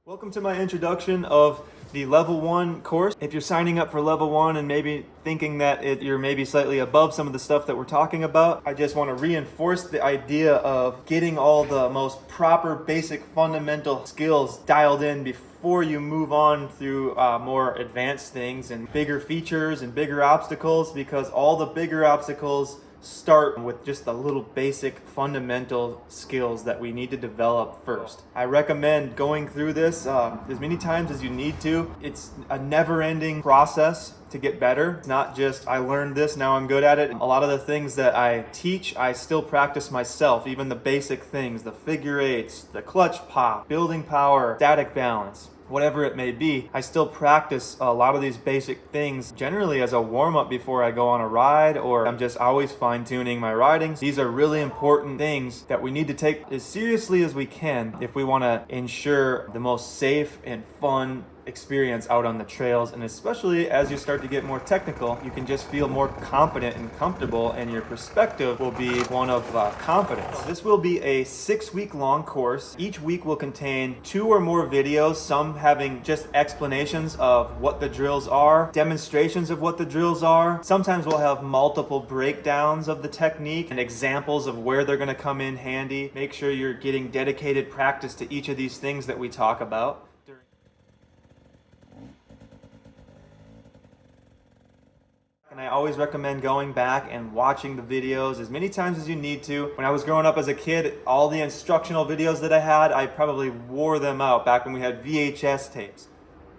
Welcome to my introduction of the Level 1 course. If you're signing up for Level 1 and maybe thinking that you're maybe slightly above some of the stuff that we're talking about, I just want to reinforce the idea of getting all the most proper basic fundamental skills dialed in before you move on through more advanced things and bigger features and bigger obstacles, because all the bigger obstacles start with just the little basic fundamental skills that we need to develop first. I recommend going through this as many times as you need to. It's a never-ending process to get better. It's not just I learned this, now I'm good at it. A lot of the things that I teach, I still practice myself, even the basic things, the figure eights, the clutch pop, building power, static balance. Whatever it may be, I still practice a lot of these basic things generally as a warm-up before I go on a ride, or I'm just always fine-tuning my riding. These are really important things that we need to take as seriously as we can if we want to ensure the most safe and fun experience out on the trails. And especially as you start to get more technical, you can just feel more confident and comfortable, and your perspective will be one of confidence. This will be a 6-week long course. Each week will contain 2 or more videos, some having just explanations of what the drills are, demonstrations of what the drills are. Sometimes we'll have multiple breakdowns of the technique and examples of where they're going to come in handy. Make sure you're getting dedicated practice to each of these things that we talk about. And I always recommend going back and watching the videos as many times as you need to. When I was growing up as a kid, all the instructional videos that I had, I probably wore them out back when we had VHS tapes.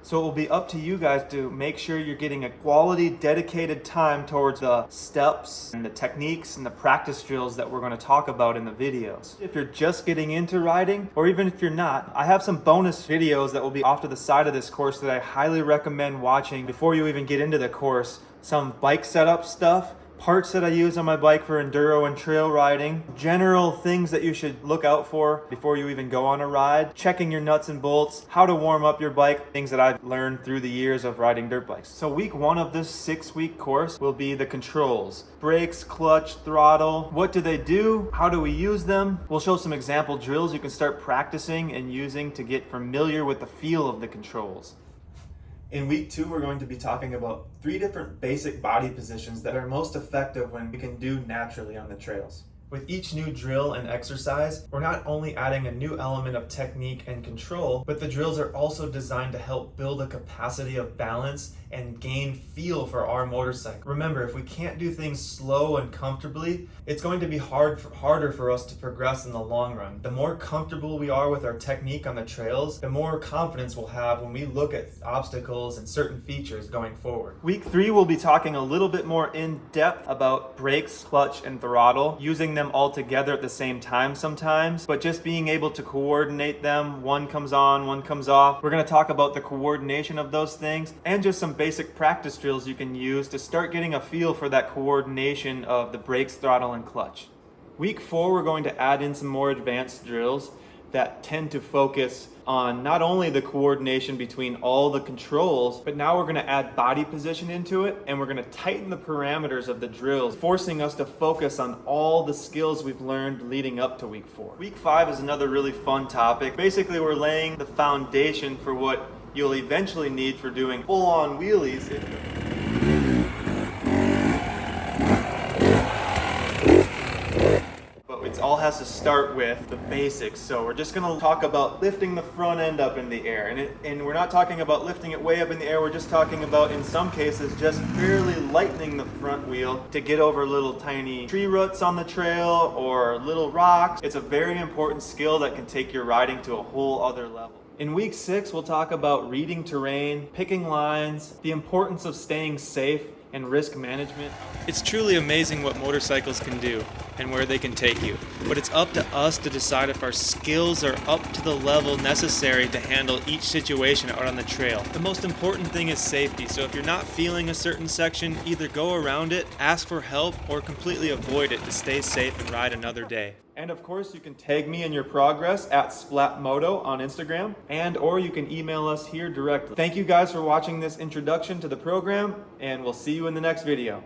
So it will be up to you guys to make sure you're getting a quality, dedicated time towards the steps and the techniques and the practice drills that we're going to talk about in the videos. If you're just getting into riding, or even if you're not, I have some bonus videos that will be off to the side of this course that I highly recommend watching before you even get into the course. Some bike setup stuff, parts that I use on my bike for enduro and trail riding, general things that you should look out for before you even go on a ride, checking your nuts and bolts, how to warm up your bike, things that I've learned through the years of riding dirt bikes. So week 1 of this 6-week course will be the controls. Brakes, clutch, throttle. What do they do? How do we use them? We'll show some example drills you can start practicing and using to get familiar with the feel of the controls. In week 2, we're going to be talking about 3 different basic body positions that are most effective when we can do naturally on the trails. With each new drill and exercise, we're not only adding a new element of technique and control, but the drills are also designed to help build a capacity of balance and gain feel for our motorcycle. Remember, if we can't do things slow and comfortably, it's going to be harder for us to progress in the long run. The more comfortable we are with our technique on the trails, the more confidence we'll have when we look at obstacles and certain features going forward. Week 3, we'll be talking a little bit more in depth about brakes, clutch, and throttle, using them all together at the same time sometimes, but just being able to coordinate them. One comes on, one comes off. We're going to talk about the coordination of those things and just some basic practice drills you can use to start getting a feel for that coordination of the brakes, throttle, and clutch. Week 4, we're going to add in some more advanced drills that tend to focus on not only the coordination between all the controls, but now we're going to add body position into it, and we're going to tighten the parameters of the drills, forcing us to focus on all the skills we've learned leading up to week 4. Week 5 is another really fun topic. Basically, we're laying the foundation for what you'll eventually need for doing full-on wheelies. It all has to start with the basics. So we're just going to talk about lifting the front end up in the air. And we're not talking about lifting it way up in the air. We're just talking about, in some cases, just barely lightening the front wheel to get over little tiny tree roots on the trail or little rocks. It's a very important skill that can take your riding to a whole other level. In week 6, we'll talk about reading terrain, picking lines, the importance of staying safe, and risk management. It's truly amazing what motorcycles can do and where they can take you, but it's up to us to decide if our skills are up to the level necessary to handle each situation out on the trail. The most important thing is safety, so if you're not feeling a certain section, either go around it, ask for help, or completely avoid it to stay safe and ride another day. And of course, you can tag me in your progress at Splatmoto on Instagram, or you can email us here directly. Thank you guys for watching this introduction to the program, and we'll see you in the next video.